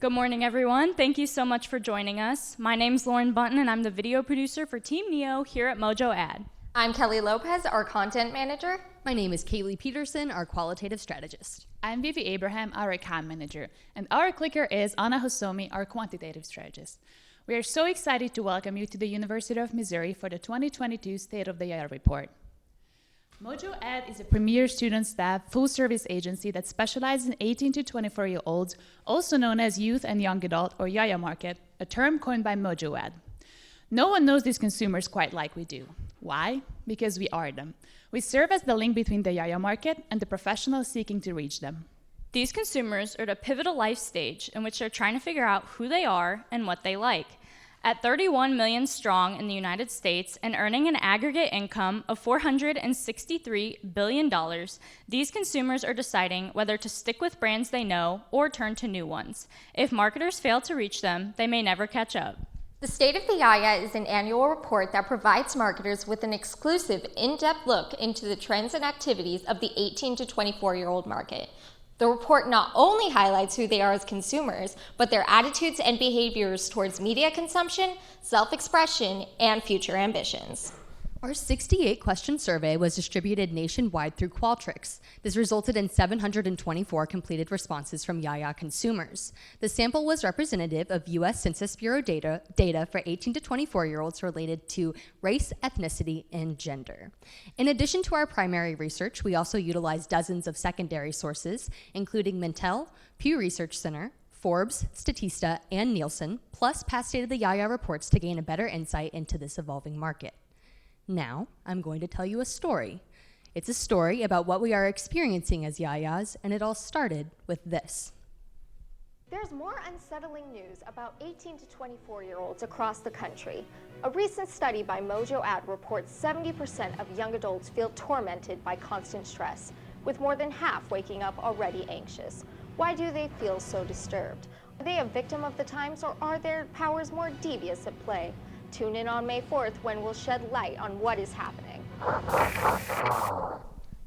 Good morning, everyone. Thank you so much for joining us. My name's Lauren Bunton, and I'm the video producer for Team Neo here at Mojo Ad. I'm Kelly Lopez, our content manager. My name is Kaylee Peterson, our qualitative strategist. I'm Vivi Abraham, our account manager, and our clicker is Anna Hosomi, our quantitative strategist. We are so excited to welcome you to the University of Missouri for the 2022 State of the YAYA report. Mojo Ad is a premier student staff full-service agency that specializes in 18 to 24-year-olds, also known as youth and young adult or YAYA market, a term coined by Mojo Ad. No one knows these consumers quite like we do. Why? Because we are them. We serve as the link between the YAYA market and the professionals seeking to reach them. These consumers are at a pivotal life stage in which they're trying to figure out who they are and what they like. At 31 million strong in the United States and earning an aggregate income of $463 billion, these consumers are deciding whether to stick with brands they know or turn to new ones. If marketers fail to reach them, they may never catch up. The State of the YAYA is an annual report that provides marketers with an exclusive, in-depth look into the trends and activities of the 18 to 24-year-old market. The report not only highlights who they are as consumers, but their attitudes and behaviors towards media consumption, self-expression, and future ambitions. Our 68-question survey was distributed nationwide through Qualtrics. This resulted in 724 completed responses from YAYA consumers. The sample was representative of U.S. Census Bureau data for 18 to 24-year-olds related to race, ethnicity, and gender. In addition to our primary research, we also utilized dozens of secondary sources, including Mintel, Pew Research Center, Forbes, Statista, and Nielsen, plus past State of the YAYA reports to gain a better insight into this evolving market. Now, I'm going to tell you a story. It's a story about what we are experiencing as YAYAs, and it all started with this. There's more unsettling news about 18 to 24-year-olds across the country. A recent study by Mojo Ad reports 70% of young adults feel tormented by constant stress, with more than half waking up already anxious. Why do they feel so disturbed? Are they a victim of the times, or are their powers more devious at play? Tune in on May 4th when we'll shed light on what is happening.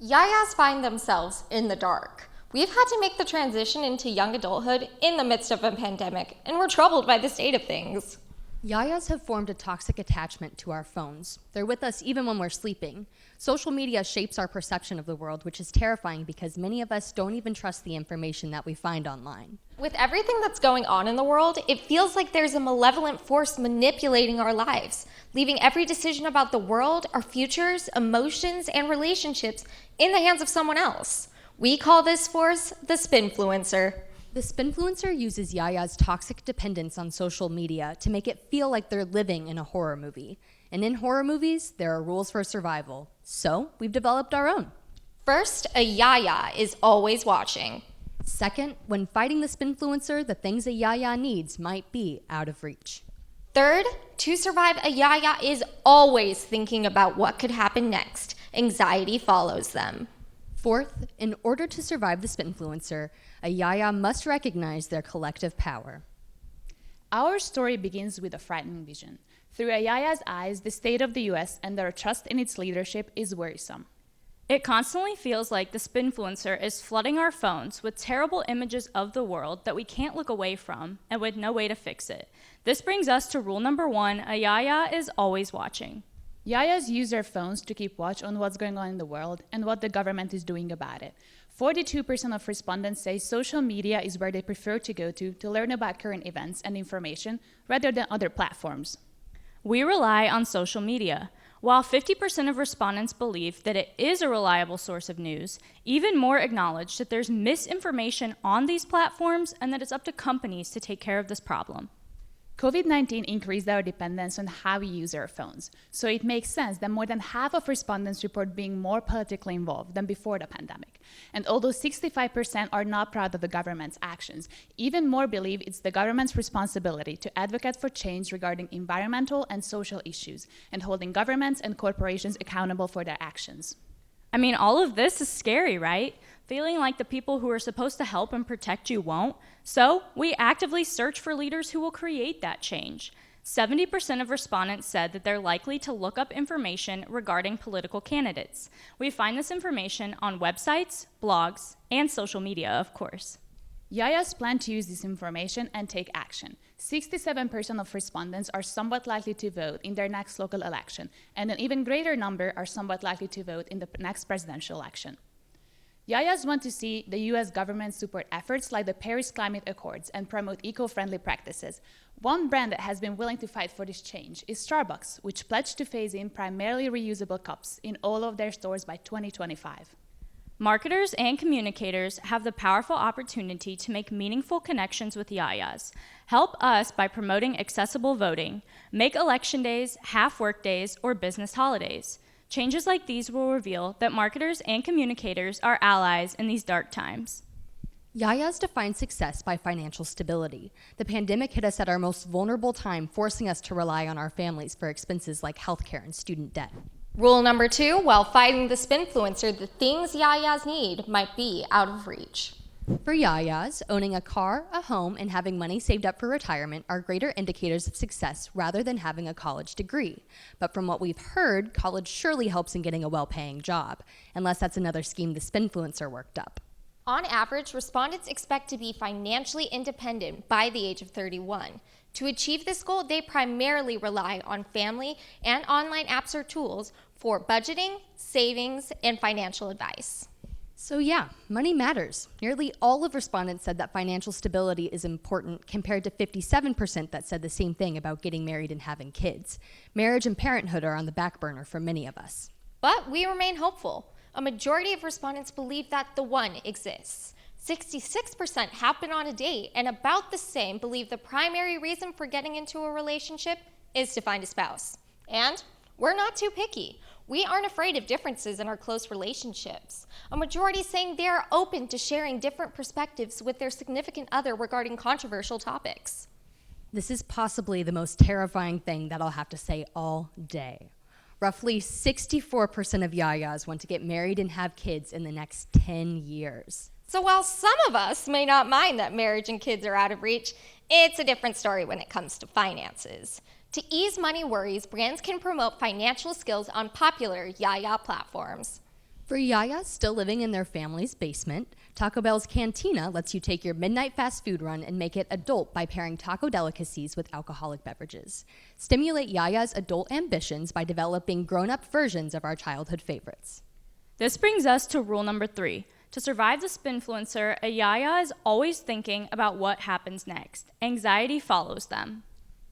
YAYAs find themselves in the dark. We've had to make the transition into young adulthood in the midst of a pandemic, and we're troubled by the state of things. YAYAs have formed a toxic attachment to our phones. They're with us even when we're sleeping. Social media shapes our perception of the world, which is terrifying because many of us don't even trust the information that we find online. With everything that's going on in the world, it feels like there's a malevolent force manipulating our lives, leaving every decision about the world, our futures, emotions, and relationships in the hands of someone else. We call this force the spinfluencer. The spinfluencer uses YAYA's toxic dependence on social media to make it feel like they're living in a horror movie. And in horror movies, there are rules for survival. So we've developed our own. First, a YAYA is always watching. Second, when fighting the spinfluencer, the things a YAYA needs might be out of reach. Third, to survive, a YAYA is always thinking about what could happen next. Anxiety follows them. Fourth, in order to survive the spinfluencer, a YAYA must recognize their collective power. Our story begins with a frightening vision. Through a YAYA's eyes, the state of the U.S. and their trust in its leadership is worrisome. It constantly feels like the spinfluencer is flooding our phones with terrible images of the world that we can't look away from and with no way to fix it. This brings us to rule number 1, a YAYA is always watching. YAYAs use their phones to keep watch on what's going on in the world and what the government is doing about it. 42% of respondents say social media is where they prefer to go to learn about current events and information rather than other platforms. We rely on social media. While 50% of respondents believe that it is a reliable source of news, even more acknowledge that there's misinformation on these platforms and that it's up to companies to take care of this problem. COVID-19 increased our dependence on how we use our phones, so it makes sense that more than half of respondents report being more politically involved than before the pandemic. And although 65% are not proud of the government's actions, even more believe it's the government's responsibility to advocate for change regarding environmental and social issues, and holding governments and corporations accountable for their actions. I mean, all of this is scary, right? Feeling like the people who are supposed to help and protect you won't. So we actively search for leaders who will create that change. 70% of respondents said that they're likely to look up information regarding political candidates. We find this information on websites, blogs, and social media, of course. YAYAs plan to use this information and take action. 67% of respondents are somewhat likely to vote in their next local election, and an even greater number are somewhat likely to vote in the next presidential election. YAYAs want to see the US government support efforts like the Paris Climate Accords and promote eco-friendly practices. One brand that has been willing to fight for this change is Starbucks, which pledged to phase in primarily reusable cups in all of their stores by 2025. Marketers and communicators have the powerful opportunity to make meaningful connections with YAYAs. Help us by promoting accessible voting. Make election days, half work days, or business holidays. Changes like these will reveal that marketers and communicators are allies in these dark times. YAYAs define success by financial stability. The pandemic hit us at our most vulnerable time, forcing us to rely on our families for expenses like healthcare and student debt. Rule number 2, while fighting the spinfluencer, the things YAYAs need might be out of reach. For YAYAs, owning a car, a home, and having money saved up for retirement are greater indicators of success rather than having a college degree. But from what we've heard, college surely helps in getting a well-paying job, unless that's another scheme the spinfluencer worked up. On average, respondents expect to be financially independent by the age of 31. To achieve this goal, they primarily rely on family and online apps or tools for budgeting, savings, and financial advice. So yeah, money matters. Nearly all of respondents said that financial stability is important, compared to 57% that said the same thing about getting married and having kids. Marriage and parenthood are on the back burner for many of us. But we remain hopeful. A majority of respondents believe that the one exists. 66% have been on a date, and about the same believe the primary reason for getting into a relationship is to find a spouse. And we're not too picky. We aren't afraid of differences in our close relationships. A majority saying they are open to sharing different perspectives with their significant other regarding controversial topics. This is possibly the most terrifying thing that I'll have to say all day. Roughly 64% of YAYAs want to get married and have kids in the next 10 years. So while some of us may not mind that marriage and kids are out of reach, it's a different story when it comes to finances. To ease money worries, brands can promote financial skills on popular YAYA platforms. For YAYAs still living in their family's basement, Taco Bell's Cantina lets you take your midnight fast food run and make it adult by pairing taco delicacies with alcoholic beverages. Stimulate YAYA's adult ambitions by developing grown-up versions of our childhood favorites. This brings us to rule number 3. To survive the spinfluencer, a YAYA is always thinking about what happens next. Anxiety follows them.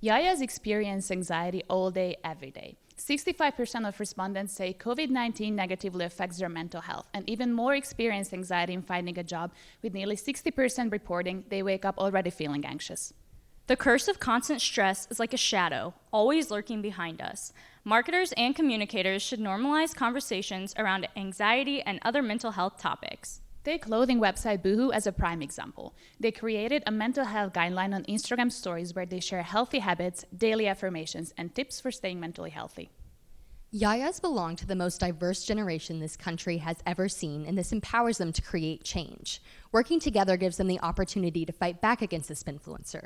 YAYAs experience anxiety all day, every day. 65% of respondents say COVID-19 negatively affects their mental health, and even more experience anxiety in finding a job, with nearly 60% reporting they wake up already feeling anxious. The curse of constant stress is like a shadow, always lurking behind us. Marketers and communicators should normalize conversations around anxiety and other mental health topics. Take clothing website Boohoo as a prime example. They created a mental health guideline on Instagram stories where they share healthy habits, daily affirmations, and tips for staying mentally healthy. YAYAs belong to the most diverse generation this country has ever seen, and this empowers them to create change. Working together gives them the opportunity to fight back against the spinfluencer.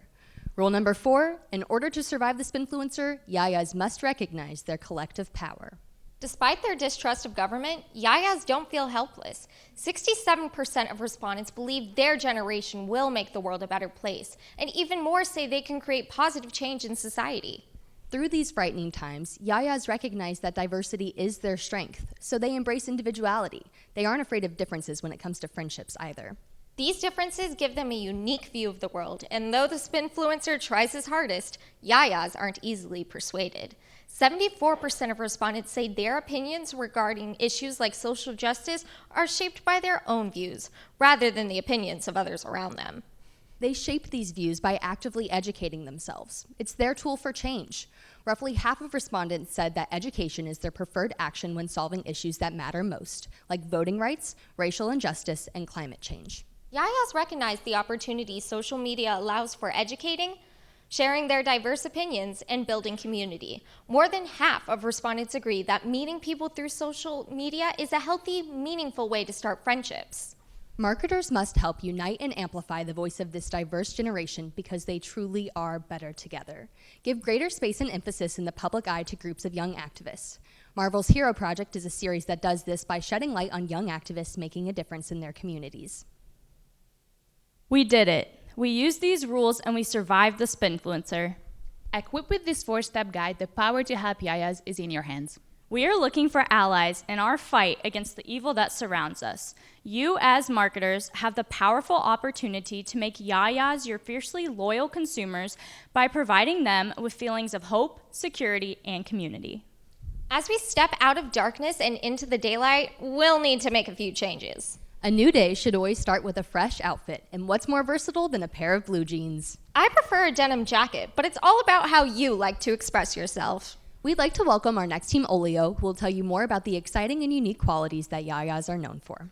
Rule number 4, in order to survive the spinfluencer, YAYAs must recognize their collective power. Despite their distrust of government, YAYAs don't feel helpless. 67% of respondents believe their generation will make the world a better place, and even more say they can create positive change in society. Through these frightening times, YAYAs recognize that diversity is their strength, so they embrace individuality. They aren't afraid of differences when it comes to friendships either. These differences give them a unique view of the world, and though the spinfluencer tries his hardest, YAYAs aren't easily persuaded. 74% of respondents say their opinions regarding issues like social justice are shaped by their own views, rather than the opinions of others around them. They shape these views by actively educating themselves. It's their tool for change. Roughly half of respondents said that education is their preferred action when solving issues that matter most, like voting rights, racial injustice, and climate change. YAYAs recognize the opportunity social media allows for educating, sharing their diverse opinions, and building community. More than half of respondents agree that meeting people through social media is a healthy, meaningful way to start friendships. Marketers must help unite and amplify the voice of this diverse generation because they truly are better together. Give greater space and emphasis in the public eye to groups of young activists. Marvel's Hero Project is a series that does this by shedding light on young activists making a difference in their communities. We did it. We used these rules and we survived the spinfluencer. Equipped with this 4-step guide, the power to help Yayas is in your hands. We are looking for allies in our fight against the evil that surrounds us. You, as marketers, have the powerful opportunity to make Yayas your fiercely loyal consumers by providing them with feelings of hope, security, and community. As we step out of darkness and into the daylight, we'll need to make a few changes. A new day should always start with a fresh outfit, and what's more versatile than a pair of blue jeans? I prefer a denim jacket, but it's all about how you like to express yourself. We'd like to welcome our next team, Olio, who will tell you more about the exciting and unique qualities that Yayas are known for.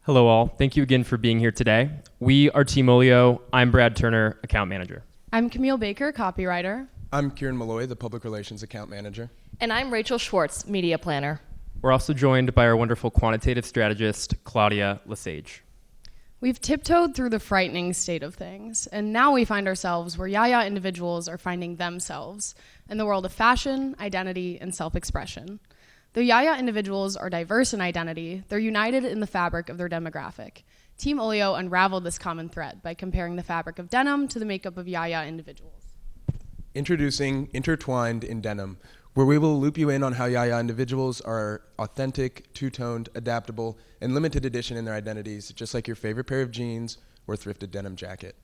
Hello all, thank you again for being here today. We are Team Olio. I'm Brad Turner, Account Manager. I'm Camille Baker, copywriter. I'm Kieran Malloy, the Public Relations Account Manager. And I'm Rachel Schwartz, Media Planner. We're also joined by our wonderful quantitative strategist, Claudia Lesage. We've tiptoed through the frightening state of things, and now we find ourselves where Yaya individuals are finding themselves in the world of fashion, identity, and self-expression. Though Yaya individuals are diverse in identity, they're united in the fabric of their demographic. Team Olio unraveled this common thread by comparing the fabric of denim to the makeup of Yaya individuals. Introducing Intertwined in Denim, where we will loop you in on how Yaya individuals are authentic, two-toned, adaptable, and limited edition in their identities, just like your favorite pair of jeans or thrifted denim jacket.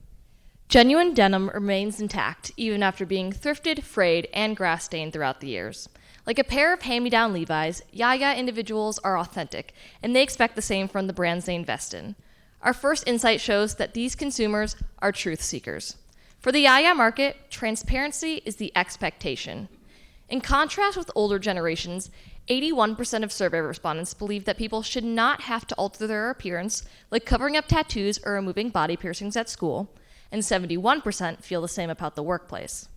Genuine denim remains intact even after being thrifted, frayed, and grass-stained throughout the years. Like a pair of hand-me-down Levi's, Yaya individuals are authentic, and they expect the same from the brands they invest in. Our first insight shows that these consumers are truth seekers. For the Yaya market, transparency is the expectation. In contrast with older generations, 81% of survey respondents believe that people should not have to alter their appearance, like covering up tattoos or removing body piercings at school, and 71% feel the same about the workplace.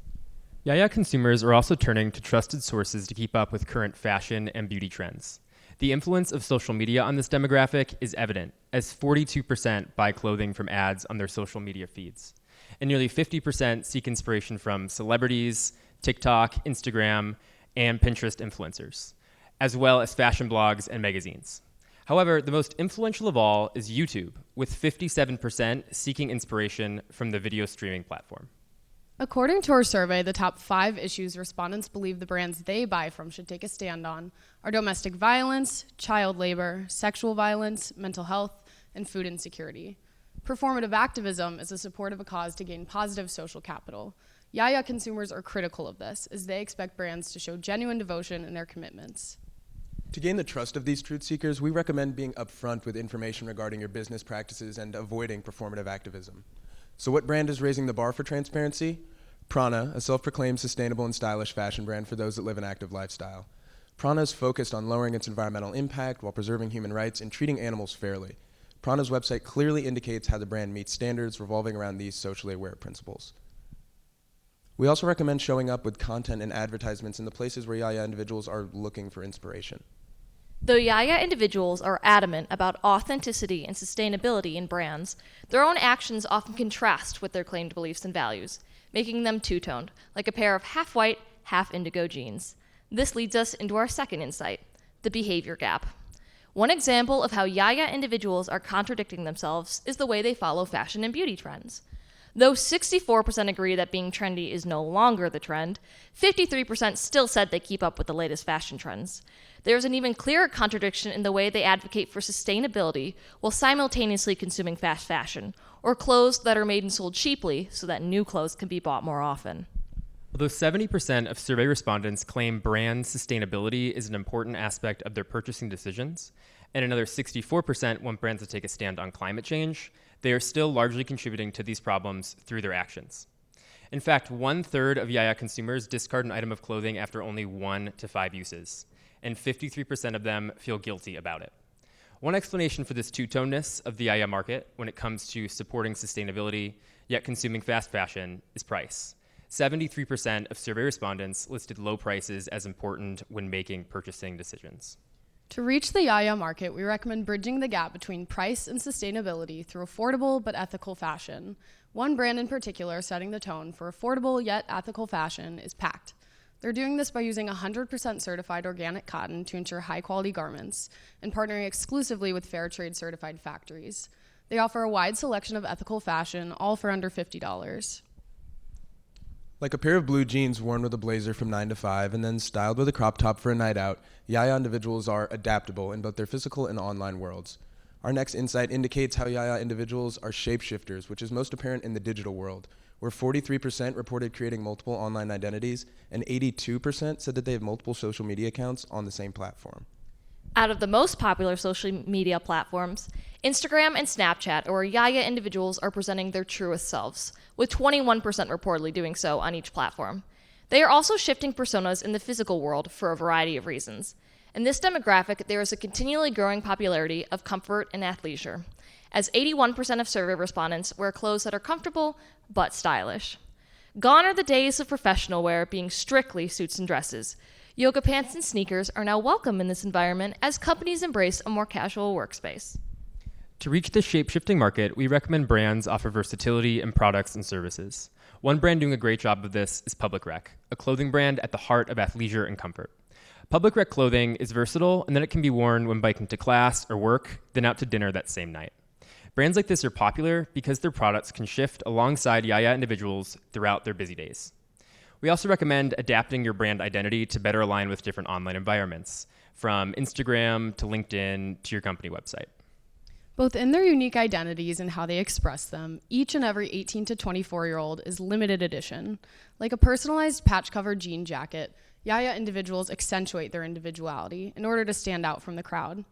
Yaya consumers are also turning to trusted sources to keep up with current fashion and beauty trends. The influence of social media on this demographic is evident, as 42% buy clothing from ads on their social media feeds, and nearly 50% seek inspiration from celebrities, TikTok, Instagram, and Pinterest influencers, as well as fashion blogs and magazines. However, the most influential of all is YouTube, with 57% seeking inspiration from the video streaming platform. According to our survey, the top 5 issues respondents believe the brands they buy from should take a stand on are domestic violence, child labor, sexual violence, mental health, and food insecurity. Performative activism is a support of a cause to gain positive social capital. Yaya consumers are critical of this, as they expect brands to show genuine devotion in their commitments. To gain the trust of these truth seekers, we recommend being upfront with information regarding your business practices and avoiding performative activism. So what brand is raising the bar for transparency? Prana, a self-proclaimed sustainable and stylish fashion brand for those that live an active lifestyle. Prana is focused on lowering its environmental impact while preserving human rights and treating animals fairly. Prana's website clearly indicates how the brand meets standards revolving around these socially aware principles. We also recommend showing up with content and advertisements in the places where Yaya individuals are looking for inspiration. Though Yaya individuals are adamant about authenticity and sustainability in brands, their own actions often contrast with their claimed beliefs and values, making them two-toned, like a pair of half-white, half-indigo jeans. This leads us into our second insight, the behavior gap. One example of how Yaya individuals are contradicting themselves is the way they follow fashion and beauty trends. Though 64% agree that being trendy is no longer the trend, 53% still said they keep up with the latest fashion trends. There's an even clearer contradiction in the way they advocate for sustainability while simultaneously consuming fast fashion, or clothes that are made and sold cheaply so that new clothes can be bought more often. Although 70% of survey respondents claim brand sustainability is an important aspect of their purchasing decisions, and another 64% want brands to take a stand on climate change, they are still largely contributing to these problems through their actions. In fact, 1/3 of Yaya consumers discard an item of clothing after only 1 to 5 uses, and 53% of them feel guilty about it. One explanation for this two-tonedness of the Yaya market when it comes to supporting sustainability, yet consuming fast fashion, is price. 73% of survey respondents listed low prices as important when making purchasing decisions. To reach the Yaya market, we recommend bridging the gap between price and sustainability through affordable but ethical fashion. One brand in particular setting the tone for affordable yet ethical fashion is Pact. They're doing this by using 100% certified organic cotton to ensure high-quality garments and partnering exclusively with fair trade certified factories. They offer a wide selection of ethical fashion, all for under $50. Like a pair of blue jeans worn with a blazer from 9 to 5 and then styled with a crop top for a night out, YAYA individuals are adaptable in both their physical and online worlds. Our next insight indicates how YAYA individuals are shapeshifters, which is most apparent in the digital world, where 43% reported creating multiple online identities and 82% said that they have multiple social media accounts on the same platform. Out of the most popular social media platforms, Instagram and Snapchat or YAYA individuals are presenting their truest selves, with 21% reportedly doing so on each platform. They are also shifting personas in the physical world for a variety of reasons. In this demographic, there is a continually growing popularity of comfort and athleisure, as 81% of survey respondents wear clothes that are comfortable but stylish. Gone are the days of professional wear being strictly suits and dresses. Yoga pants and sneakers are now welcome in this environment as companies embrace a more casual workspace. To reach this shape-shifting market, we recommend brands offer versatility in products and services. One brand doing a great job of this is Public Rec, a clothing brand at the heart of athleisure and comfort. Public Rec clothing is versatile, and then it can be worn when biking to class or work, then out to dinner that same night. Brands like this are popular because their products can shift alongside YAYA individuals throughout their busy days. We also recommend adapting your brand identity to better align with different online environments, from Instagram to LinkedIn to your company website. Both in their unique identities and how they express them, each and every 18 to 24-year-old is limited edition. Like a personalized patch-covered jean jacket, YAYA individuals accentuate their individuality in order to stand out from the crowd.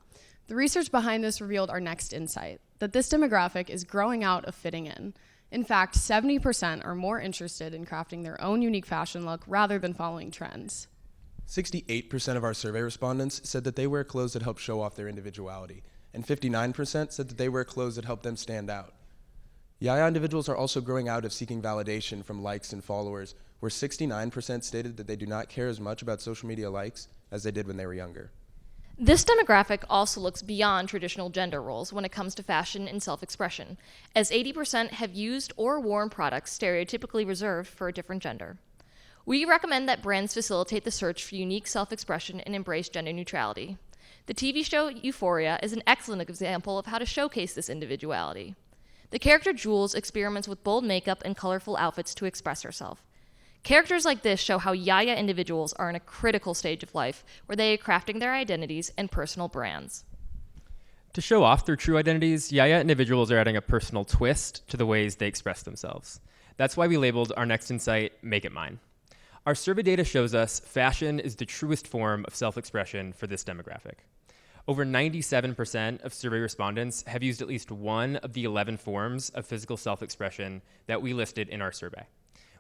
The research behind this revealed our next insight, that this demographic is growing out of fitting in. In fact, 70% are more interested in crafting their own unique fashion look rather than following trends. 68% of our survey respondents said that they wear clothes that help show off their individuality, and 59% said that they wear clothes that help them stand out. YAYA individuals are also growing out of seeking validation from likes and followers, where 69% stated that they do not care as much about social media likes as they did when they were younger. This demographic also looks beyond traditional gender roles when it comes to fashion and self-expression, as 80% have used or worn products stereotypically reserved for a different gender. We recommend that brands facilitate the search for unique self-expression and embrace gender neutrality. The TV show Euphoria is an excellent example of how to showcase this individuality. The character Jules experiments with bold makeup and colorful outfits to express herself. Characters like this show how YAYA individuals are in a critical stage of life where they are crafting their identities and personal brands. To show off their true identities, YAYA individuals are adding a personal twist to the ways they express themselves. That's why we labeled our next insight, Make It Mine. Our survey data shows us fashion is the truest form of self-expression for this demographic. Over 97% of survey respondents have used at least one of the 11 forms of physical self-expression that we listed in our survey,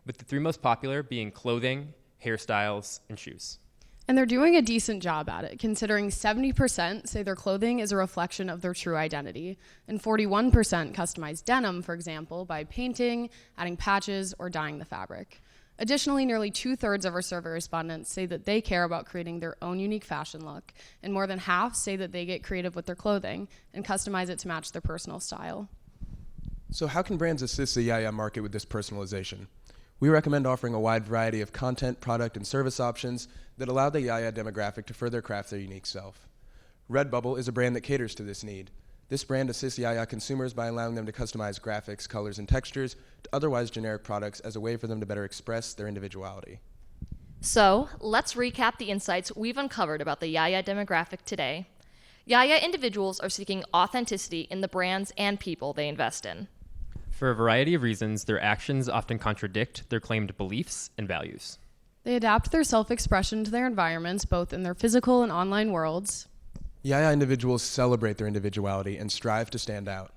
with the three most popular being clothing, hairstyles, and shoes. And they're doing a decent job at it, considering 70% say their clothing is a reflection of their true identity, and 41% customize denim, for example, by painting, adding patches, or dyeing the fabric. Additionally, nearly 2/3 of our survey respondents say that they care about creating their own unique fashion look, and more than half say that they get creative with their clothing and customize it to match their personal style. So how can brands assist the YAYA market with this personalization? We recommend offering a wide variety of content, product, and service options that allow the YAYA demographic to further craft their unique self. Redbubble is a brand that caters to this need. This brand assists YAYA consumers by allowing them to customize graphics, colors, and textures to otherwise generic products as a way for them to better express their individuality. So, let's recap the insights we've uncovered about the YAYA demographic today. YAYA individuals are seeking authenticity in the brands and people they invest in. For a variety of reasons, their actions often contradict their claimed beliefs and values. They adapt their self-expression to their environments, both in their physical and online worlds. YAYA individuals celebrate their individuality and strive to stand out.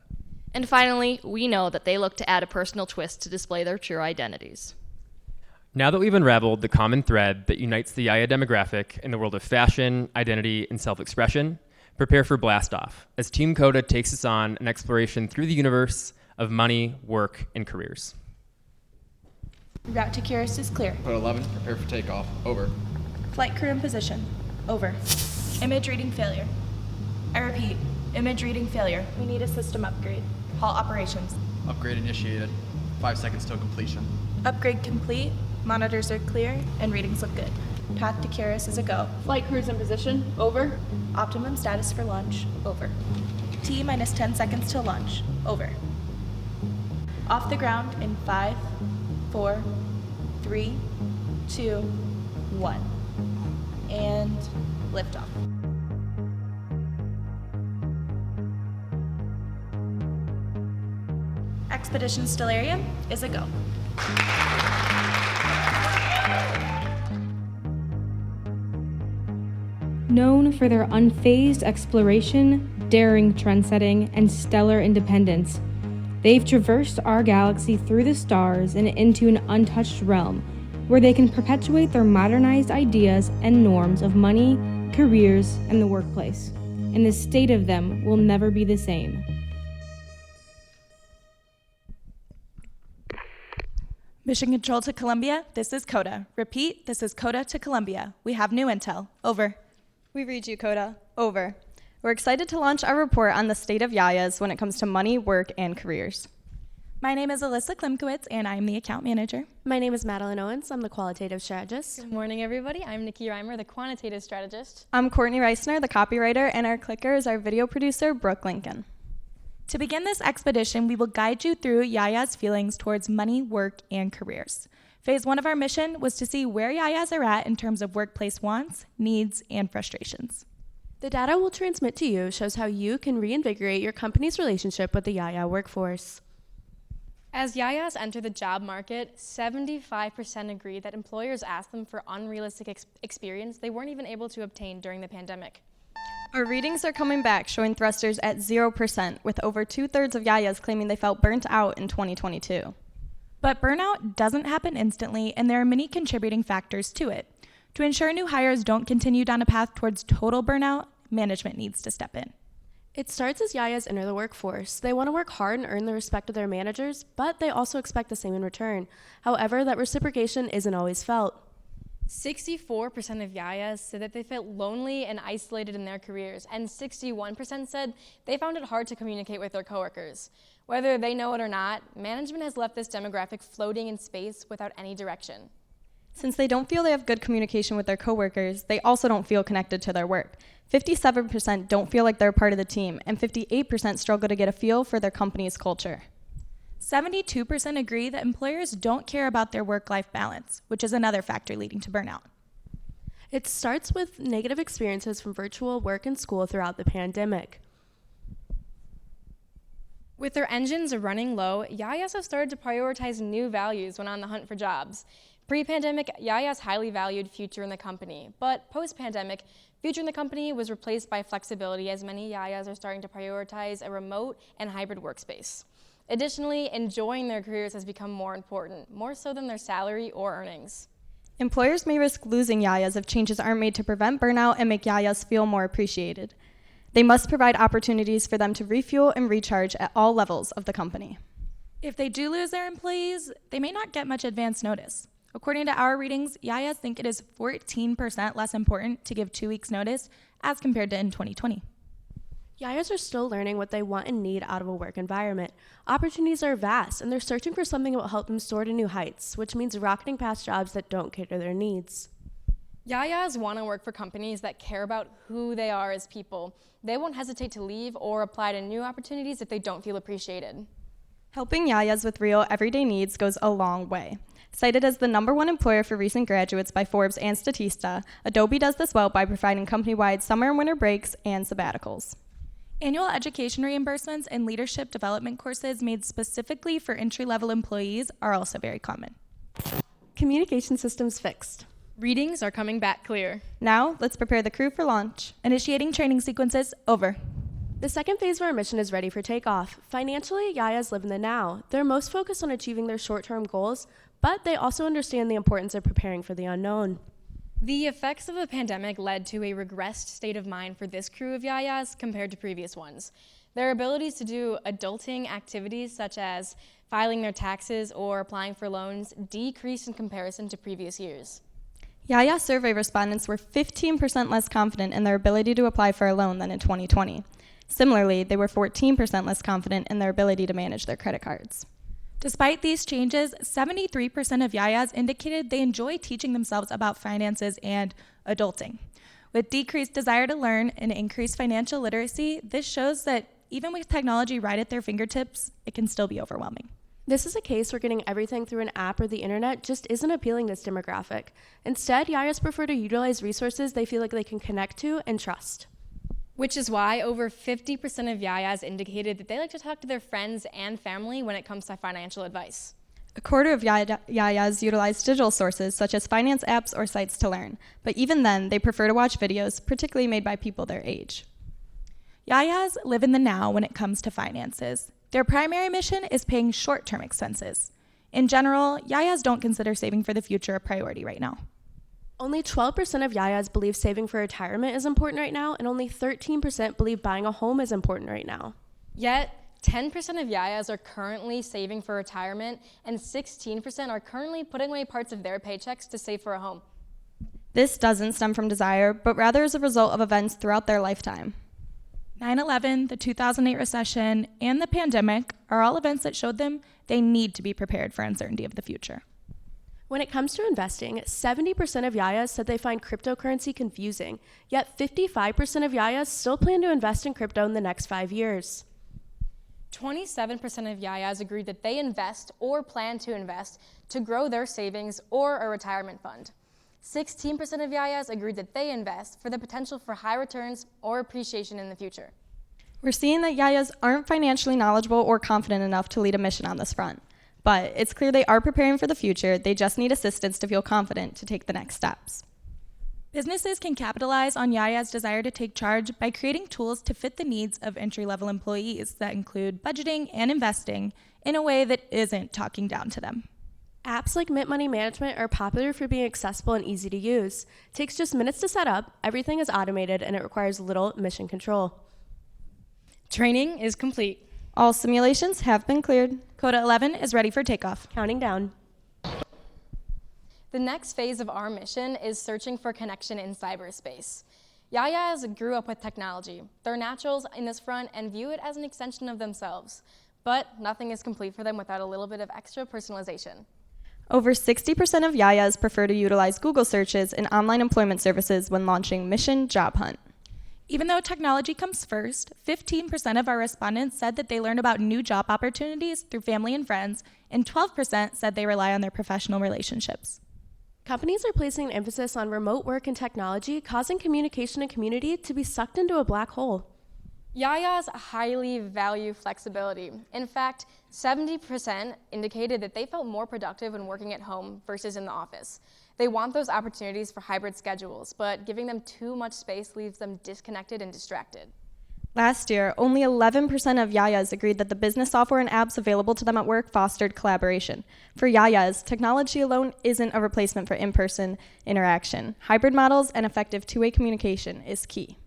And finally, we know that they look to add a personal twist to display their true identities. Now that we've unraveled the common thread that unites the YAYA demographic in the world of fashion, identity, and self-expression, prepare for blast off as Team Coda takes us on an exploration through the universe of money, work, and careers. Route to Curious is clear. Code 11, prepare for takeoff. Over. Flight crew in position. Over. Image reading failure. I repeat, image reading failure. We need a system upgrade. Halt operations. Upgrade initiated. 5 seconds till completion. Upgrade complete. Monitors are clear and readings look good. Path to Curious is a go. Flight crews in position. Over. Optimum status for launch. Over. T minus 10 seconds till launch. Over. Off the ground in 5, 4, 3, 2, 1. And liftoff. Expedition Stellaria is a go. Known for their unfazed exploration, daring trendsetting, and stellar independence, they've traversed our galaxy through the stars and into an untouched realm where they can perpetuate their modernized ideas and norms of money, careers, and the workplace. And the state of them will never be the same. Mission Control to Columbia, this is Coda. Repeat, this is Coda to Columbia. We have new intel. Over. We read you, Coda. Over. We're excited to launch our report on the state of YAYAs when it comes to money, work, and careers. My name is Alyssa Klimkowitz, and I'm the account manager. My name is Madeline Owens. I'm the qualitative strategist. Good morning, everybody. I'm Nikki Reimer, the quantitative strategist. I'm Courtney Reisner, the copywriter, and our clicker is our video producer, Brooke Lincoln. To begin this expedition, we will guide you through YAYA's feelings towards money, work, and careers. Phase 1 of our mission was to see where YAYAs are at in terms of workplace wants, needs, and frustrations. The data we'll transmit to you shows how you can reinvigorate your company's relationship with the YAYA workforce. As YAYAs enter the job market, 75% agree that employers ask them for unrealistic experience they weren't even able to obtain during the pandemic. Our readings are coming back, showing thrusters at 0%, with over 2/3 of YAYAs claiming they felt burnt out in 2022. But burnout doesn't happen instantly, and there are many contributing factors to it. To ensure new hires don't continue down a path towards total burnout, management needs to step in. It starts as YAYAs enter the workforce. They want to work hard and earn the respect of their managers, but they also expect the same in return. However, that reciprocation isn't always felt. 64% of YAYAs said that they felt lonely and isolated in their careers, and 61% said they found it hard to communicate with their coworkers. Whether they know it or not, management has left this demographic floating in space without any direction. Since they don't feel they have good communication with their coworkers, they also don't feel connected to their work. 57% don't feel like they're part of the team, and 58% struggle to get a feel for their company's culture. 72% agree that employers don't care about their work-life balance, which is another factor leading to burnout. It starts with negative experiences from virtual work and school throughout the pandemic. With their engines running low, YAYAs have started to prioritize new values when on the hunt for jobs. Pre-pandemic, YAYAs highly valued future in the company, but post-pandemic, future in the company was replaced by flexibility as many YAYAs are starting to prioritize a remote and hybrid workspace. Additionally, enjoying their careers has become more important, more so than their salary or earnings. Employers may risk losing YAYAs if changes aren't made to prevent burnout and make YAYAs feel more appreciated. They must provide opportunities for them to refuel and recharge at all levels of the company. If they do lose their employees, they may not get much advance notice. According to our readings, YAYAs think it is 14% less important to give 2 weeks notice as compared to in 2020. YAYAs are still learning what they want and need out of a work environment. Opportunities are vast, and they're searching for something that will help them soar to new heights, which means rocketing past jobs that don't cater to their needs. YAYAs want to work for companies that care about who they are as people. They won't hesitate to leave or apply to new opportunities if they don't feel appreciated. Helping YAYAs with real everyday needs goes a long way. Cited as the #1 employer for recent graduates by Forbes and Statista, Adobe does this well by providing company-wide summer and winter breaks and sabbaticals. Annual education reimbursements and leadership development courses made specifically for entry-level employees are also very common. Communication systems fixed. Readings are coming back clear. Now, let's prepare the crew for launch. Initiating training sequences, over. The second phase of our mission is ready for takeoff. Financially, YAYAs live in the now. They're most focused on achieving their short-term goals, but they also understand the importance of preparing for the unknown. The effects of the pandemic led to a regressed state of mind for this crew of YAYAs compared to previous ones. Their abilities to do adulting activities such as filing their taxes or applying for loans decreased in comparison to previous years. YAYA survey respondents were 15% less confident in their ability to apply for a loan than in 2020. Similarly, they were 14% less confident in their ability to manage their credit cards. Despite these changes, 73% of YAYAs indicated they enjoy teaching themselves about finances and adulting. With decreased desire to learn and increased financial literacy, this shows that even with technology right at their fingertips, it can still be overwhelming. This is a case where getting everything through an app or the internet just isn't appealing to this demographic. Instead, YAYAs prefer to utilize resources they feel like they can connect to and trust. Which is why over 50% of YAYAs indicated that they like to talk to their friends and family when it comes to financial advice. A quarter of YAYAs utilize digital sources such as finance apps or sites to learn, but even then, they prefer to watch videos, particularly made by people their age. YAYAs live in the now when it comes to finances. Their primary mission is paying short-term expenses. In general, YAYAs don't consider saving for the future a priority right now. Only 12% of YAYAs believe saving for retirement is important right now, and only 13% believe buying a home is important right now. Yet, 10% of YAYAs are currently saving for retirement, and 16% are currently putting away parts of their paychecks to save for a home. This doesn't stem from desire, but rather as a result of events throughout their lifetime. 9/11, the 2008 recession, and the pandemic are all events that showed them they need to be prepared for uncertainty of the future. When it comes to investing, 70% of YAYAs said they find cryptocurrency confusing, yet 55% of YAYAs still plan to invest in crypto in the next 5 years. 27% of YAYAs agreed that they invest or plan to invest to grow their savings or a retirement fund. 16% of YAYAs agreed that they invest for the potential for high returns or appreciation in the future. We're seeing that YAYAs aren't financially knowledgeable or confident enough to lead a mission on this front. But it's clear they are preparing for the future. They just need assistance to feel confident to take the next steps. Businesses can capitalize on YAYA's desire to take charge by creating tools to fit the needs of entry-level employees that include budgeting and investing in a way that isn't talking down to them. Apps like Mint Money Management are popular for being accessible and easy to use. It takes just minutes to set up, everything is automated, and it requires little mission control. Training is complete. All simulations have been cleared. Coda 11 is ready for takeoff. Counting down. The next phase of our mission is searching for connection in cyberspace. YAYAs grew up with technology. They're naturals in this front and view it as an extension of themselves. But nothing is complete for them without a little bit of extra personalization. Over 60% of YAYAs prefer to utilize Google searches and online employment services when launching Mission Job Hunt. Even though technology comes first, 15% of our respondents said that they learn about new job opportunities through family and friends, and 12% said they rely on their professional relationships. Companies are placing an emphasis on remote work and technology, causing communication and community to be sucked into a black hole. YAYAs highly value flexibility. In fact, 70% indicated that they felt more productive when working at home versus in the office. They want those opportunities for hybrid schedules, but giving them too much space leaves them disconnected and distracted. Last year, only 11% of YAYAs agreed that the business software and apps available to them at work fostered collaboration. For YAYAs, technology alone isn't a replacement for in-person interaction. Hybrid models and effective two-way communication is key.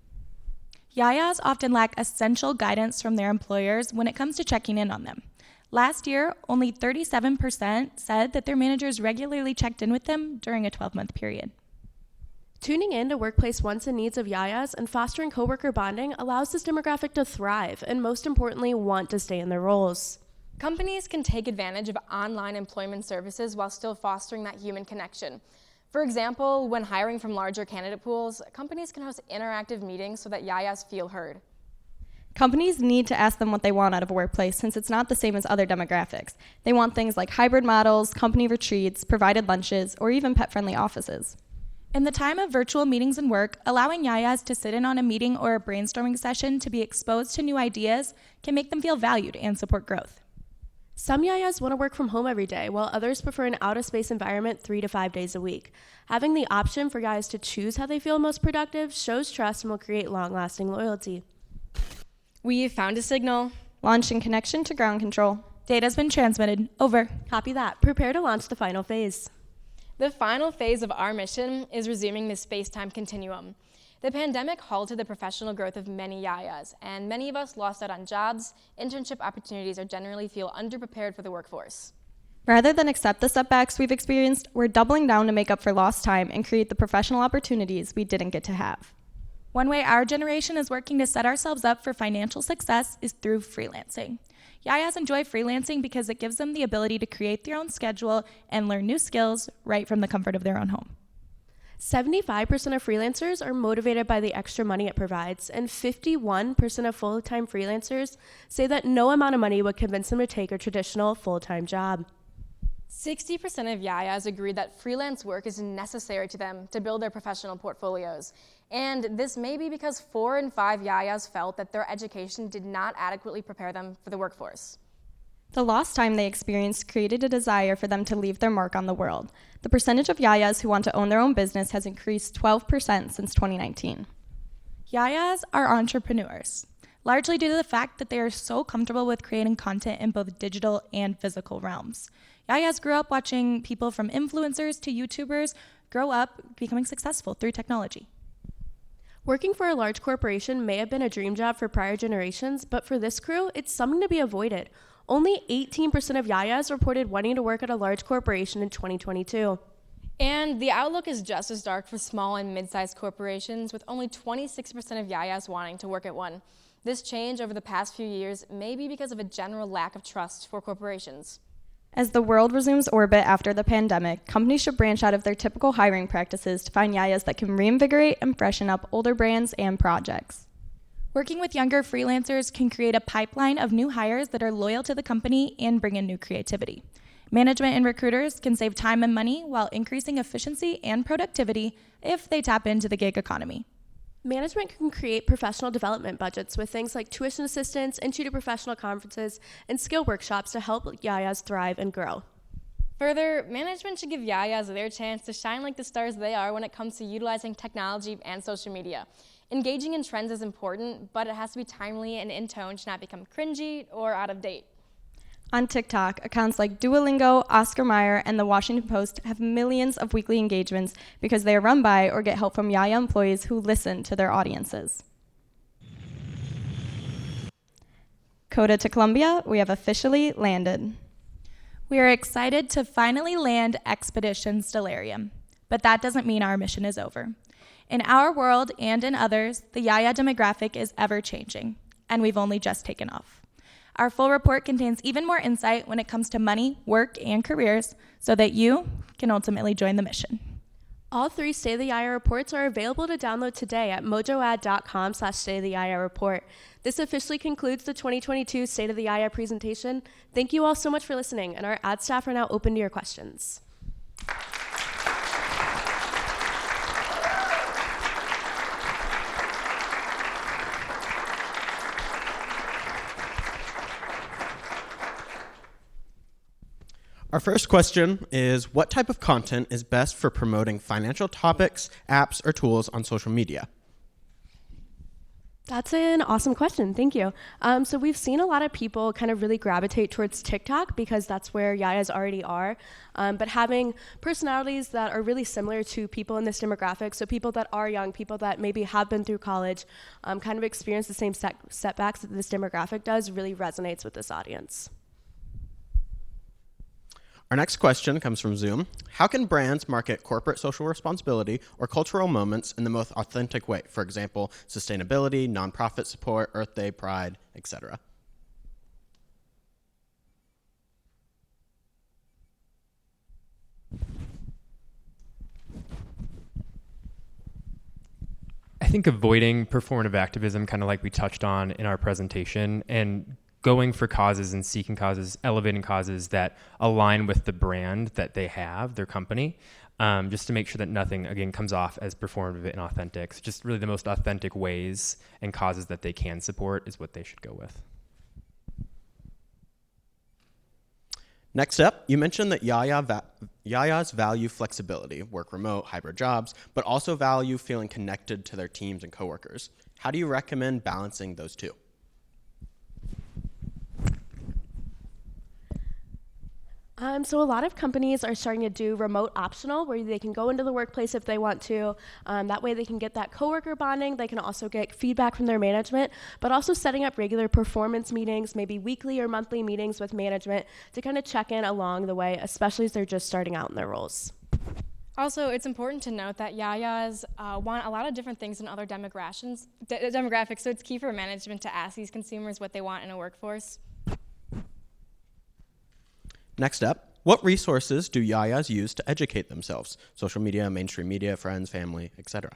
YAYAs often lack essential guidance from their employers when it comes to checking in on them. Last year, only 37% said that their managers regularly checked in with them during a 12-month period. Tuning in to workplace wants and needs of YAYAs and fostering coworker bonding allows this demographic to thrive and, most importantly, want to stay in their roles. Companies can take advantage of online employment services while still fostering that human connection. For example, when hiring from larger candidate pools, companies can host interactive meetings so that YAYAs feel heard. Companies need to ask them what they want out of a workplace since it's not the same as other demographics. They want things like hybrid models, company retreats, provided lunches, or even pet-friendly offices. In the time of virtual meetings and work, allowing YAYAs to sit in on a meeting or a brainstorming session to be exposed to new ideas can make them feel valued and support growth. Some YAYAs want to work from home every day, while others prefer an out-of-space environment 3 to 5 days a week. Having the option for YAYAs to choose how they feel most productive shows trust and will create long-lasting loyalty. We found a signal. Launching connection to ground control. Data's been transmitted. Over. Copy that. Prepare to launch the final phase. The final phase of our mission is resuming the space-time continuum. The pandemic halted the professional growth of many YAYAs, and many of us lost out on jobs, internship opportunities, or generally feel underprepared for the workforce. Rather than accept the setbacks we've experienced, we're doubling down to make up for lost time and create the professional opportunities we didn't get to have. One way our generation is working to set ourselves up for financial success is through freelancing. YAYAs enjoy freelancing because it gives them the ability to create their own schedule and learn new skills right from the comfort of their own home. 75% of freelancers are motivated by the extra money it provides, and 51% of full-time freelancers say that no amount of money would convince them to take a traditional full-time job. 60% of YAYAs agree that freelance work is necessary to them to build their professional portfolios. And this may be because 4 in 5 YAYAs felt that their education did not adequately prepare them for the workforce. The lost time they experienced created a desire for them to leave their mark on the world. The percentage of YAYAs who want to own their own business has increased 12% since 2019. YAYAs are entrepreneurs, largely due to the fact that they are so comfortable with creating content in both digital and physical realms. YAYAs grew up watching people from influencers to YouTubers grow up becoming successful through technology. Working for a large corporation may have been a dream job for prior generations, but for this crew, it's something to be avoided. Only 18% of YAYAs reported wanting to work at a large corporation in 2022. And the outlook is just as dark for small and mid-sized corporations, with only 26% of YAYAs wanting to work at one. This change over the past few years may be because of a general lack of trust for corporations. As the world resumes orbit after the pandemic, companies should branch out of their typical hiring practices to find YAYAs that can reinvigorate and freshen up older brands and projects. Working with younger freelancers can create a pipeline of new hires that are loyal to the company and bring in new creativity. Management and recruiters can save time and money while increasing efficiency and productivity if they tap into the gig economy. Management can create professional development budgets with things like tuition assistance, institute professional conferences, and skill workshops to help YAYAs thrive and grow. Further, management should give YAYAs their chance to shine like the stars they are when it comes to utilizing technology and social media. Engaging in trends is important, but it has to be timely and in tone to not become cringy or out of date. On TikTok, accounts like Duolingo, Oscar Mayer, and The Washington Post have millions of weekly engagements because they are run by or get help from YAYA employees who listen to their audiences. Coda to Columbia, we have officially landed. We are excited to finally land Expedition Stellarium, but that doesn't mean our mission is over. In our world and in others, the YAYA demographic is ever changing, and we've only just taken off. Our full report contains even more insight when it comes to money, work, and careers so that you can ultimately join the mission. All 3 State of the YAYA reports are available to download today at mojoad.com/State of the YAYA report. This officially concludes the 2022 State of the YAYA presentation. Thank you all so much for listening, and our ad staff are now open to your questions. Our first question is, what type of content is best for promoting financial topics, apps, or tools on social media? That's an awesome question. Thank you. So we've seen a lot of people kind of really gravitate towards TikTok because that's where YAYAs already are. But having personalities that are really similar to people in this demographic, so people that are young, people that maybe have been through college, kind of experience the same setbacks that this demographic does, really resonates with this audience. Our next question comes from Zoom. How can brands market corporate social responsibility or cultural moments in the most authentic way? For example, sustainability, nonprofit support, Earth Day, Pride, etc. I think avoiding performative activism, kind of like we touched on in our presentation, and going for causes and seeking causes, elevating causes that align with the brand that they have, their company, just to make sure that nothing, again, comes off as performative and authentic. So just really the most authentic ways and causes that they can support is what they should go with. Next up, you mentioned that YAYAs value flexibility, work remote, hybrid jobs, but also value feeling connected to their teams and coworkers. How do you recommend balancing those two? So a lot of companies are starting to do remote optional, where they can go into the workplace if they want to. That way they can get that coworker bonding. They can also get feedback from their management, but also setting up regular performance meetings, maybe weekly or monthly meetings with management to kind of check in along the way, especially as they're just starting out in their roles. Also, it's important to note that YAYAs want a lot of different things in other demographics, so it's key for management to ask these consumers what they want in a workforce. Next up, What resources do YAYAs use to educate themselves? Social media, mainstream media, friends, family, etc.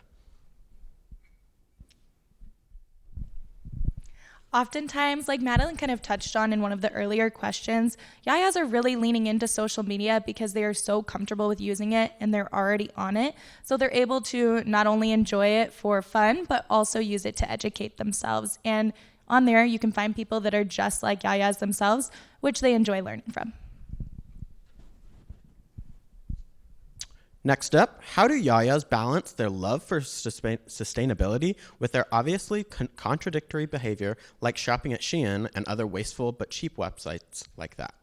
Oftentimes, like Madeline kind of touched on in one of the earlier questions, Yayas are really leaning into social media because they are so comfortable with using it and they're already on it. So they're able to not only enjoy it for fun, but also use it to educate themselves. And on there, you can find people that are just like Yayas themselves, which they enjoy learning from. Next up, how do YAYAs balance their love for sustainability with their obviously contradictory behavior, like shopping at Shein and other wasteful but cheap websites like that?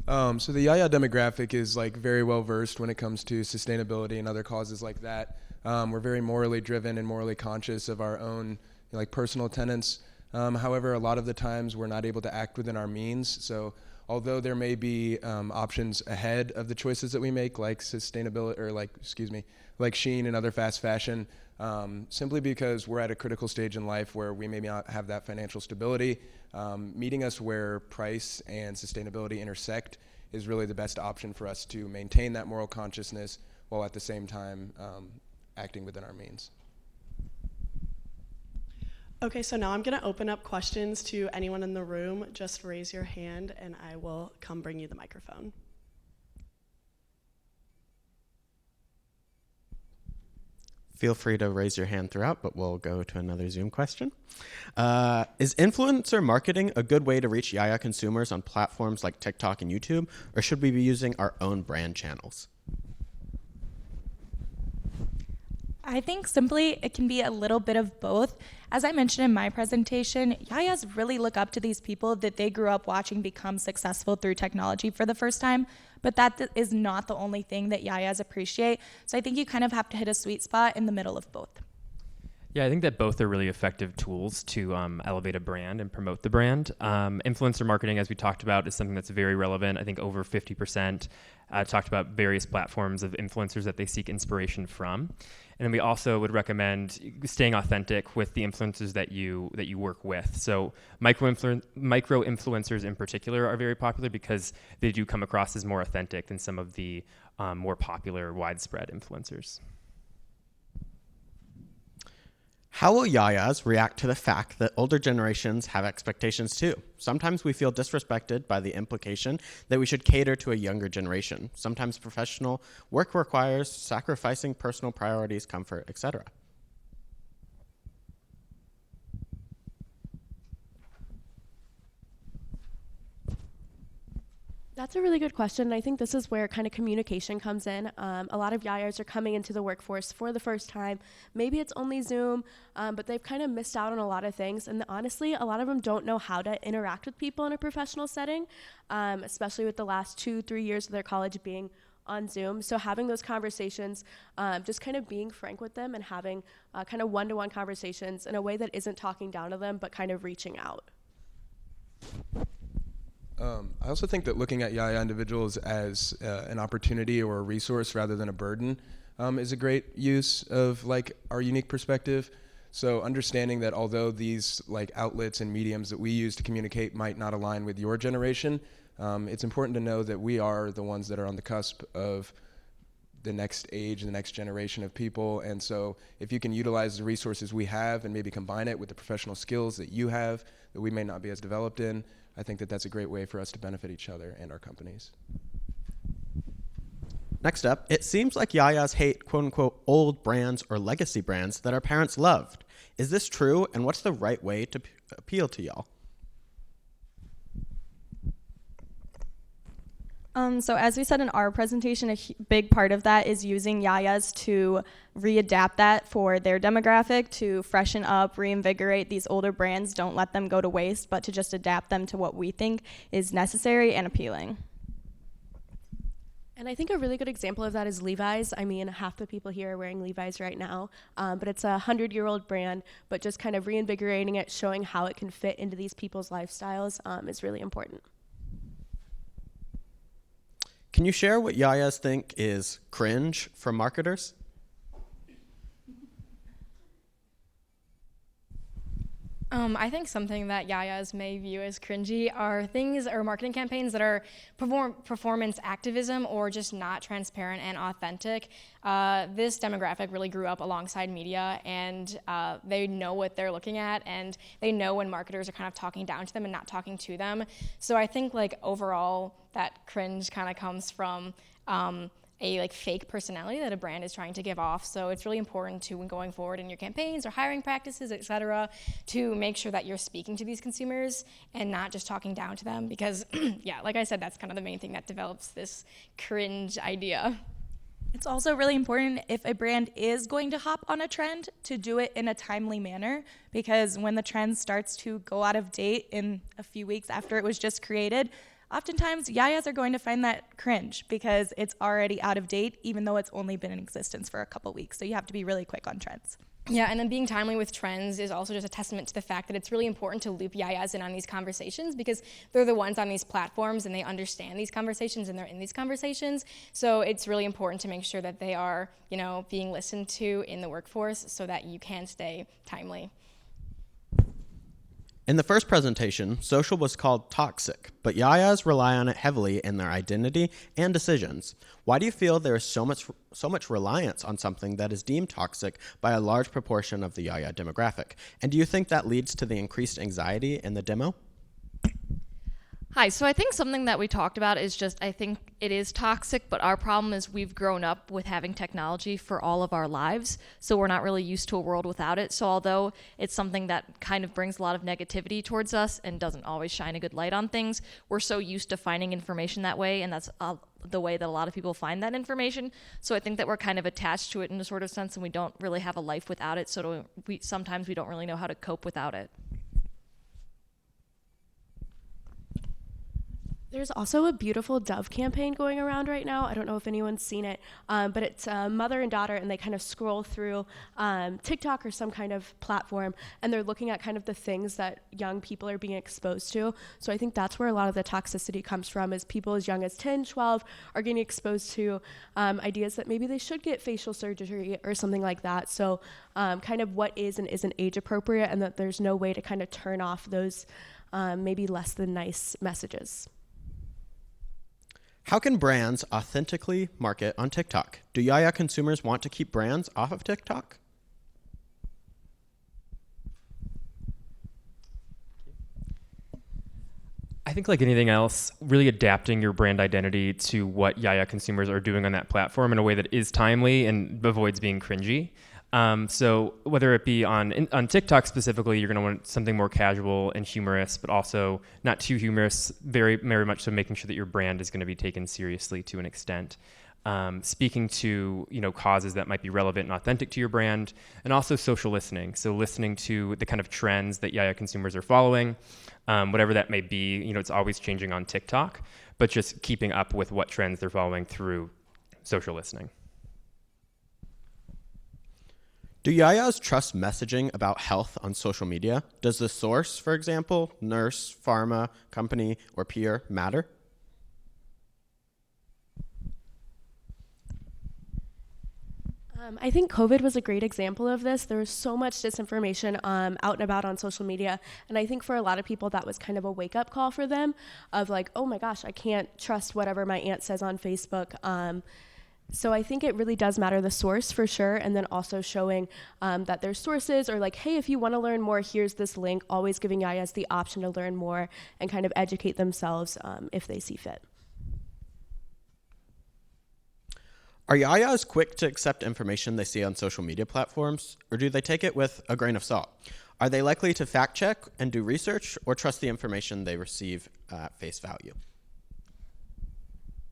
So the YAYA demographic is like very well versed when it comes to sustainability and other causes like that. We're very morally driven and morally conscious of our own like personal tenets. However, a lot of the times we're not able to act within our means. So although there may be options ahead of the choices that we make, like sustainability, or like Shein and other fast fashion, simply because we're at a critical stage in life where we may not have that financial stability, meeting us where price and sustainability intersect is really the best option for us to maintain that moral consciousness while at the same time acting within our means. Okay, so now I'm going to open up questions to anyone in the room. Just raise your hand and I will come bring you the microphone. Feel free to raise your hand throughout, but we'll go to another Zoom question. Is influencer marketing a good way to reach YAYA consumers on platforms like TikTok and YouTube, or should we be using our own brand channels? I think simply it can be a little bit of both. As I mentioned in my presentation, Yayas really look up to these people that they grew up watching become successful through technology for the first time, but that is not the only thing that Yayas appreciate. So I think you kind of have to hit a sweet spot in the middle of both. Yeah, I think that both are really effective tools to elevate a brand and promote the brand. Influencer marketing, as we talked about, is something that's very relevant. I think over 50% talked about various platforms of influencers that they seek inspiration from. And then we also would recommend staying authentic with the influencers that you work with. So micro influencers in particular are very popular because they do come across as more authentic than some of the more popular widespread influencers. How will YAYAs react to the fact that older generations have expectations too? Sometimes we feel disrespected by the implication that we should cater to a younger generation. Sometimes professional work requires sacrificing personal priorities, comfort, etc. That's a really good question. I think this is where kind of communication comes in. A lot of YAYAs are coming into the workforce for the first time. Maybe it's only Zoom, but they've kind of missed out on a lot of things. And honestly, a lot of them don't know how to interact with people in a professional setting, especially with the last 2-3 years of their college being on Zoom. So having those conversations, just kind of being frank with them and having kind of one-to-one conversations in a way that isn't talking down to them, but kind of reaching out. I also think that looking at YAYA individuals as an opportunity or a resource rather than a burden is a great use of like our unique perspective. So understanding that although these like outlets and mediums that we use to communicate might not align with your generation, it's important to know that we are the ones that are on the cusp of the next age, the next generation of people. And so if you can utilize the resources we have and maybe combine it with the professional skills that you have that we may not be as developed in, I think that that's a great way for us to benefit each other and our companies. Next up, it seems like YAYAs hate quote-unquote old brands or legacy brands that our parents loved. Is this true, and what's the right way to appeal to y'all? So as we said in our presentation, a big part of that is using YAYAs to readapt that for their demographic, to freshen up, reinvigorate these older brands, don't let them go to waste, but to just adapt them to what we think is necessary and appealing. And I think a really good example of that is Levi's. I mean, half the people here are wearing Levi's right now, but it's a 100-year-old brand, but just kind of reinvigorating it, showing how it can fit into these people's lifestyles is really important. Can you share what YAYAs think is cringe for marketers? I think something that Yayas may view as cringy are things or marketing campaigns that are performance activism or just not transparent and authentic. This demographic really grew up alongside media, and they know what they're looking at, and they know when marketers are kind of talking down to them and not talking to them. So I think like overall that cringe kind of comes from a like fake personality that a brand is trying to give off. So it's really important to, when going forward in your campaigns or hiring practices, et cetera, to make sure that you're speaking to these consumers and not just talking down to them, because yeah, like I said, that's kind of the main thing that develops this cringe idea. It's also really important, if a brand is going to hop on a trend, to do it in a timely manner, because when the trend starts to go out of date in a few weeks after it was just created, oftentimes Yayas are going to find that cringe because it's already out of date, even though it's only been in existence for a couple weeks. So you have to be really quick on trends. Yeah, and then being timely with trends is also just a testament to the fact that it's really important to loop Yayas in on these conversations, because they're the ones on these platforms and they understand these conversations and they're in these conversations. So it's really important to make sure that they are, being listened to in the workforce so that you can stay timely. In the first presentation, social was called toxic, but Yayas rely on it heavily in their identity and decisions. Why do you feel there is so much reliance on something that is deemed toxic by a large proportion of the Yaya demographic? And do you think that leads to the increased anxiety in the demo? Hi, so I think something that we talked about is just, I think it is toxic, but our problem is we've grown up with having technology for all of our lives, so we're not really used to a world without it. So although it's something that kind of brings a lot of negativity towards us and doesn't always shine a good light on things, we're so used to finding information that way, and that's the way that a lot of people find that information. So I think that we're kind of attached to it in a sort of sense, and we don't really have a life without it, so sometimes we don't really know how to cope without it. There's also a beautiful Dove campaign going around right now. I don't know if anyone's seen it, but it's a mother and daughter, and they kind of scroll through TikTok or some kind of platform, and they're looking at kind of the things that young people are being exposed to. So I think that's where a lot of the toxicity comes from, is people as young as 10, 12 are getting exposed to ideas that maybe they should get facial surgery or something like that. So kind of what is and isn't age appropriate, and that there's no way to kind of turn off those maybe less than nice messages. How can brands authentically market on TikTok? Do Yaya consumers want to keep brands off of TikTok? I think like anything else, really adapting your brand identity to what Yaya consumers are doing on that platform in a way that is timely and avoids being cringy. So whether it be on TikTok specifically, you're going to want something more casual and humorous, but also not too humorous, very, very much so making sure that your brand is going to be taken seriously to an extent. Speaking to, causes that might be relevant and authentic to your brand, and also social listening. So listening to the kind of trends that Yaya consumers are following, whatever that may be, it's always changing on TikTok, but just keeping up with what trends they're following through social listening. Do Yayas trust messaging about health on social media? Does the source, for example, nurse, pharma, company, or peer matter? I think COVID was a great example of this. There was so much disinformation out and about on social media. And I think for a lot of people, that was kind of a wake-up call for them of like, oh my gosh, I can't trust whatever my aunt says on Facebook. So I think it really does matter the source for sure, and then also showing that there's sources, or like, hey, if you want to learn more, here's this link, always giving Yayas the option to learn more and kind of educate themselves if they see fit. Are Yayas quick to accept information they see on social media platforms, or do they take it with a grain of salt? Are they likely to fact check and do research, or trust the information they receive at face value?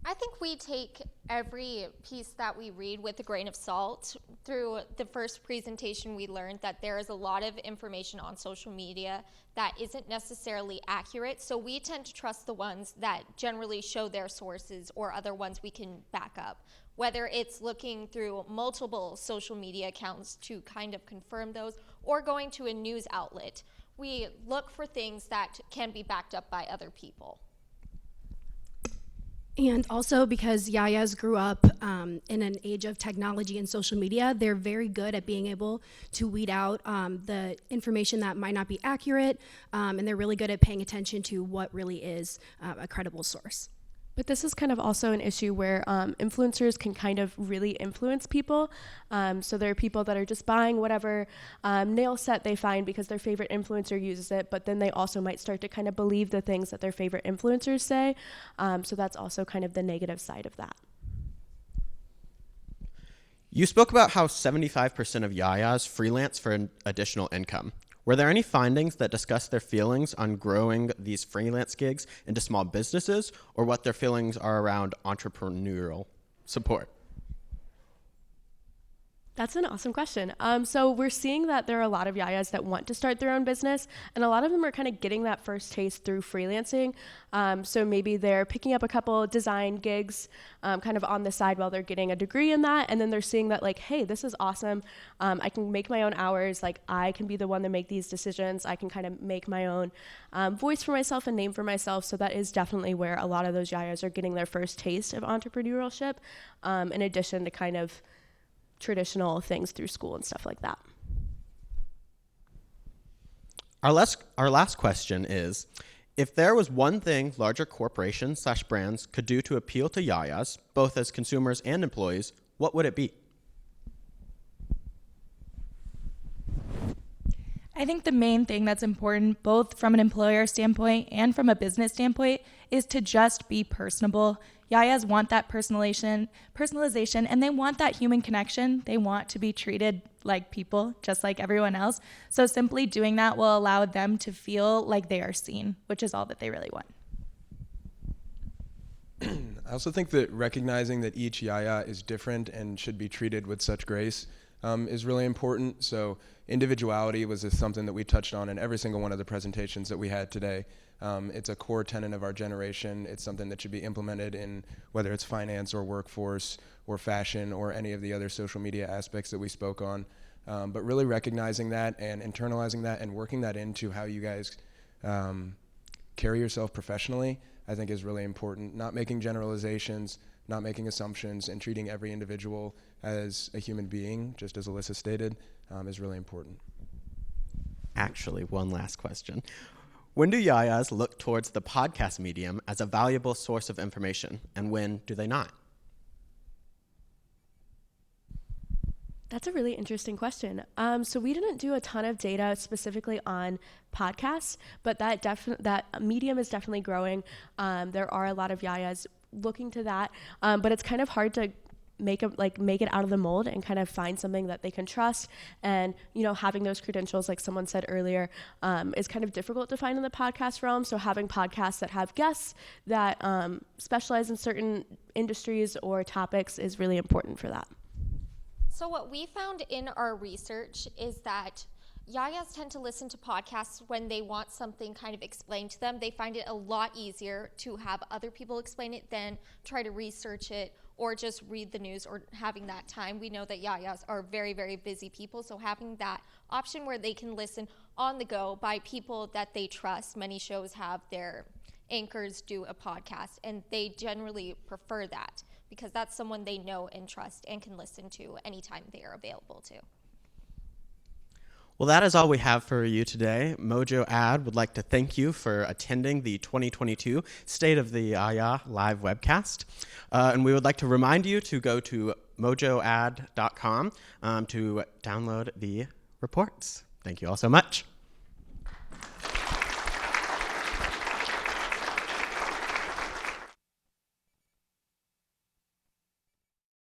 I think we take every piece that we read with a grain of salt. Through the first presentation, we learned that there is a lot of information on social media that isn't necessarily accurate, so we tend to trust the ones that generally show their sources or other ones we can back up. Whether it's looking through multiple social media accounts to kind of confirm those, or going to a news outlet, we look for things that can be backed up by other people. And also because Yayas grew up in an age of technology and social media, they're very good at being able to weed out the information that might not be accurate, and they're really good at paying attention to what really is a credible source. But this is kind of also an issue where influencers can kind of really influence people. So there are people that are just buying whatever nail set they find because their favorite influencer uses it, but then they also might start to kind of believe the things that their favorite influencers say. So that's also kind of the negative side of that. You spoke about how 75% of Yayas freelance for an additional income. Were there any findings that discuss their feelings on growing these freelance gigs into small businesses, or what their feelings are around entrepreneurial support? That's an awesome question. So we're seeing that there are a lot of Yayas that want to start their own business, and a lot of them are kind of getting that first taste through freelancing. So maybe they're picking up a couple design gigs kind of on the side while they're getting a degree in that, and then they're seeing that like, hey, this is awesome. I can make my own hours. Like I can be the one to make these decisions. I can kind of make my own voice for myself and name for myself. So that is definitely where a lot of those Yayas are getting their first taste of entrepreneurship, in addition to kind of traditional things through school and stuff like that. Our last question is, if there was one thing larger corporations / brands could do to appeal to Yayas, both as consumers and employees, what would it be? I think the main thing that's important, both from an employer standpoint and from a business standpoint, is to just be personable. Yayas want that personalization, and they want that human connection. They want to be treated like people, just like everyone else. So simply doing that will allow them to feel like they are seen, which is all that they really want. I also think that recognizing that each Yaya is different and should be treated with such grace is really important. So individuality was something that we touched on in every single one of the presentations that we had today. It's a core tenet of our generation. It's something that should be implemented in whether it's finance or workforce or fashion or any of the other social media aspects that we spoke on. But really recognizing that and internalizing that and working that into how you guys carry yourself professionally, I think is really important. Not making generalizations, not making assumptions, and treating every individual as a human being, just as Alyssa stated, is really important. Actually, one last question. When do Yayas look towards the podcast medium as a valuable source of information, and when do they not? That's a really interesting question. So we didn't do a ton of data specifically on podcasts, but that medium is definitely growing. There are a lot of Yayas looking to that, but it's kind of hard to make it out of the mold and kind of find something that they can trust. And having those credentials, like someone said earlier, is kind of difficult to find in the podcast realm. So having podcasts that have guests that specialize in certain industries or topics is really important for that. So what we found in our research is that Yayas tend to listen to podcasts when they want something kind of explained to them. They find it a lot easier to have other people explain it than try to research it or just read the news or having that time. We know that Yayas are very, very busy people, so having that option where they can listen on the go by people that they trust. Many shows have their anchors do a podcast, and they generally prefer that because that's someone they know and trust and can listen to anytime they are available to. Well, that is all we have for you today. Mojo Ad would like to thank you for attending the 2022 State of the Yaya live webcast. And we would like to remind you to go to mojoad.com to download the reports. Thank you all so much.